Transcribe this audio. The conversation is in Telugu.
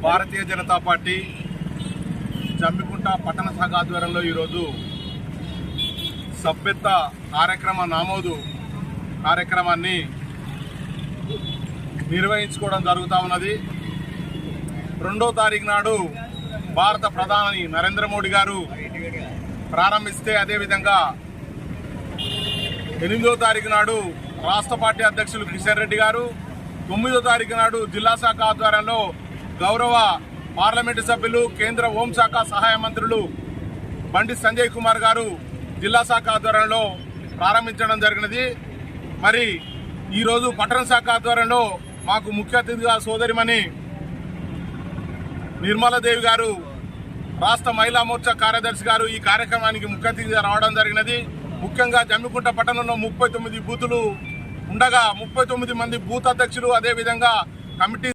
భారతీయ జనతా పార్టీ జమ్మికుంట పట్టణ శాఖ ఆధ్వర్యంలో ఈరోజు సభ్యత్వ నమోదు కార్యక్రమాన్ని నిర్వహించుకోవడం జరుగుతూ ఉన్నది. 2వ తారీఖు నాడు భారత ప్రధాని నరేంద్ర మోడీ గారు ప్రారంభిస్తే, అదేవిధంగా 8వ తారీఖు నాడు రాష్ట్ర పార్టీ అధ్యక్షులు కిషన్ రెడ్డి గారు, 9వ తారీఖు నాడు జిల్లా శాఖ ఆధ్వర్యంలో గౌరవ పార్లమెంటు సభ్యులు కేంద్ర హోంశాఖ సహాయ మంత్రులు బండి సంజయ్ కుమార్ గారు జిల్లా శాఖ ఆధ్వర్యంలో ప్రారంభించడం జరిగినది. మరి ఈరోజు పట్టణ శాఖ ఆధ్వర్యంలో మాకు ముఖ్య అతిథిగా సోదరిమణి నిర్మలాదేవి గారు, రాష్ట్ర మహిళా మోర్చా కార్యదర్శి గారు ఈ కార్యక్రమానికి ముఖ్య అతిథిగా రావడం జరిగినది. ముఖ్యంగా జమ్మికుంట పట్టణంలో 39 బూతులు ఉండగా 39 మంది బూత్ అధ్యక్షులు, అదేవిధంగా కమిటీ